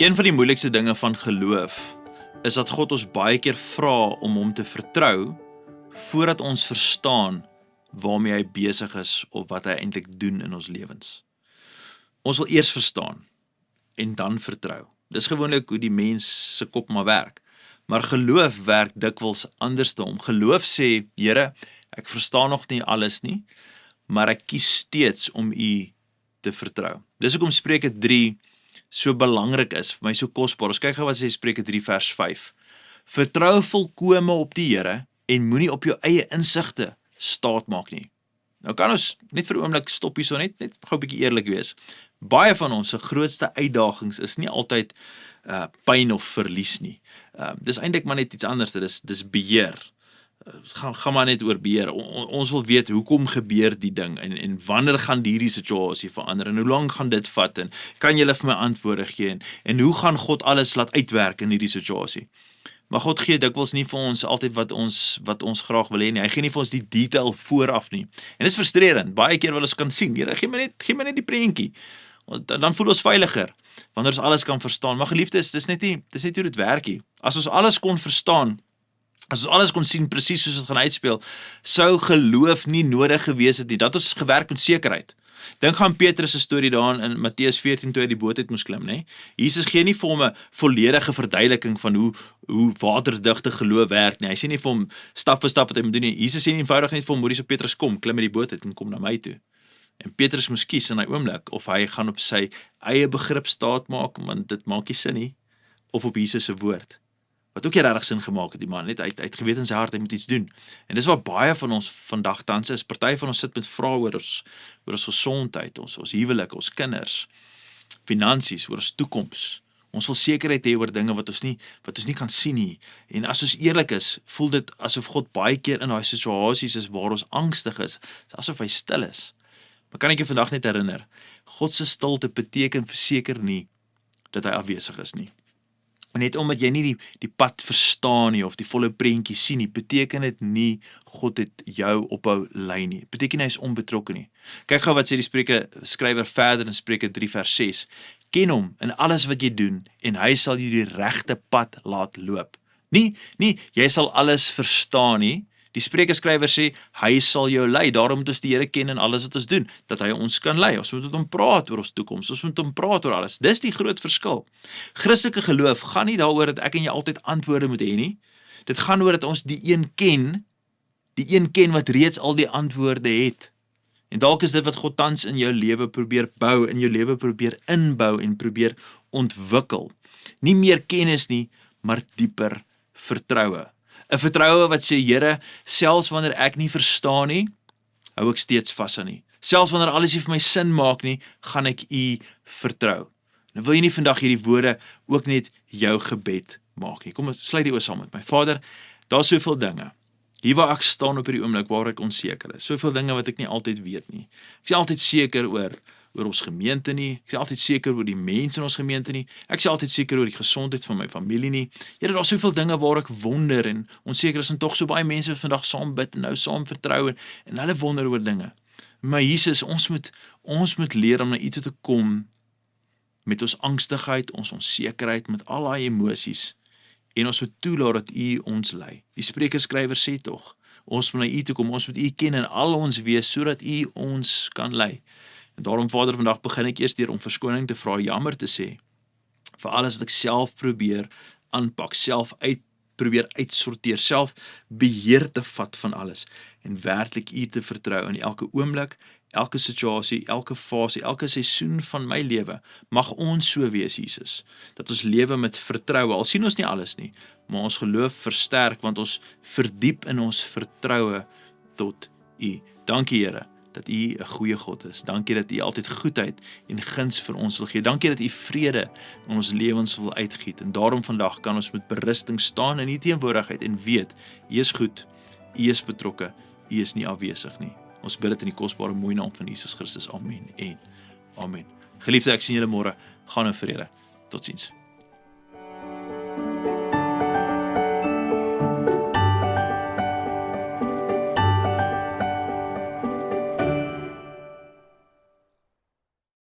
Een van die moeilikste dinge van geloof is dat God ons baie keer vra om hom te vertrou voordat ons verstaan waarmee hy besig is of wat hy eintlik doen in ons lewens. Ons wil eers verstaan en dan vertrou. Dis gewoonlik hoe die mens se kop maar werk. Maar geloof werk dikwels andersom. Geloof sê, Here, ek verstaan nog nie alles nie, maar ek kies steeds om U te vertrou. Dis hoekom Spreuke 3 so belangrik is, vir my so kosbaar. Ons kyk gou wat sê Spreuke 3 vers 5. Vertrou volkome op die Here en moenie op jou eie insigte staat maak nie. Nou kan ons net vir 'n oomblik stop hierso net gou 'n bietjie eerlik wees. Baie van ons se grootste uitdagings is nie altyd pyn of verlies nie. Dis eintlik maar net iets anders, dis beheer. Gaan maar net oor beheer. Ons wil weet hoekom gebeur die ding en wanneer gaan hierdie situasie verander en hoe lank gaan dit vat en kan julle vir my antwoorde gee en hoe gaan God alles laat uitwerk in hierdie situasie? Maar God gee dikwels nie vir ons altyd wat ons graag wil hê nie. Hy gee nie vir ons die detail vooraf nie. En dis frustrerend. Baie keer wil ons kan sien, Here, gee my net die prentjie. Dan voel ons veiliger wanneer ons alles kan verstaan. Maar geliefdes, dis net hoe dit werk nie. As ons alles kon verstaan, as ons alles kon sien presies soos dit gaan uitspeel, sou geloof nie nodig gewees het nie. Dat ons gewerk met sekerheid. Dink aan Petrus se storie daar in Matteus 14 toe hy die boot uit moes klim, né? Jesus gee nie vir hom 'n volledige verduideliking van hoe waterdigte geloof werk nie. Hy sê nie vir hom stap vir stap wat hy moet doen nie. Jesus sê nie eenvoudig net vir hom, "Moenie so Petrus kom, klim uit die boot uit en kom na my toe." En Petrus moes kies in daai oomblik of hy gaan op sy eie begrip staat maak, want dit maak nie sin nie, of op Jesus se woord. Wat ook nie regtig sin gemaak het, die man, net uit geweet in sy hart, hy moet iets doen. En dis wat baie van ons vandag tans is. Party van ons sit met vrae oor ons gesondheid, ons huwelik, ons kinders, finansies, oor ons toekoms. Ons wil sekerheid hê oor dinge wat ons nie kan sien nie. En as ons eerlik is, voel dit asof God baie keer in daai situasies is waar ons angstig is, asof hy stil is. Maar kan ek jou vandag net herinner, God se stilte beteken verseker nie dat hy afwesig is nie. Net omdat jy nie die pad verstaan nie of die volle prentjie sien nie, beteken dit nie God het jou ophou lei nie. Beteken hy is onbetrokke nie. Kyk gou wat sê die Spreuke skrywer verder in Spreuke 3 vers 6. Ken hom in alles wat jy doen en hy sal jou die regte pad laat loop. Nie jy sal alles verstaan nie. Die Spreuke skrywer sê, hy sal jou lei, daarom moet ons die Here ken in alles wat ons doen, dat hy ons kan lei. Ons moet met hom praat oor ons toekoms, ons moet met hom praat oor alles. Dis die groot verskil. Christelike geloof gaan nie daaroor dat ek en jy altyd antwoorde moet hê nie. Dit gaan oor dat ons die een ken wat reeds al die antwoorde het. En dalk is dit wat God tans in jou lewe probeer bou, in jou lewe probeer inbou en probeer ontwikkel. Nie meer kennis nie, maar dieper vertroue. 'n Vertroue wat sê, Here, selfs wanneer ek nie verstaan nie, hou ek steeds vas aan U. Selfs wanneer alles nie vir my sin maak nie, gaan ek U vertrou. Nou wil jy nie vandag hierdie woorde ook net jou gebed maak nie. Kom, sluit die oë saam met my. Vader, daar's soveel dinge. Hier waar ek staan op hierdie oomblik waar ek onseker is. Soveel dinge wat ek nie altyd weet nie. Ek is nie altyd seker oor ons gemeente nie, ek is altyd seker oor die mense in ons gemeente nie, ek is altyd seker oor die gesondheid van my familie nie. Here, daar is soveel dinge waar ek wonder en onseker is en tog so baie mense wat vandag saam bid en nou saam vertrou en hulle wonder oor dinge. Maar Jesus, ons moet leer om na U toe te kom met ons angstigheid, ons onsekerheid, met al daai emosies en ons moet toelaat dat U ons lei. Die Spreuke skrywer sê tog, ons moet na U toe kom, ons moet U ken in al ons wees sodat U ons kan lei. En daarom, Vader, vandag begin ek eers deur om verskoning te vra, jammer te sê, vir alles wat ek self probeer aanpak, self probeer uitsorteer, self beheer te vat van alles, en werklik U te vertrou in elke oomblik, elke situasie, elke fase, elke seisoen van my lewe, mag ons so wees, Jesus, dat ons lewe met vertroue, al sien ons nie alles nie, maar ons geloof versterk, want ons verdiep in ons vertroue tot U. Dankie, Here, dat U 'n goeie God is. Dankie dat U altyd goedheid en guns vir ons wil gee. Dankie dat U vrede in ons lewens wil uitgiet. En daarom vandag kan ons met berusting staan in U teenwoordigheid en weet, U is goed, U is betrokke, U is nie afwesig nie. Ons bid dit in die kosbare mooi naam van Jesus Christus. Amen en amen. Geliefde, ek sien julle môre. Gaan in vrede. Totsiens.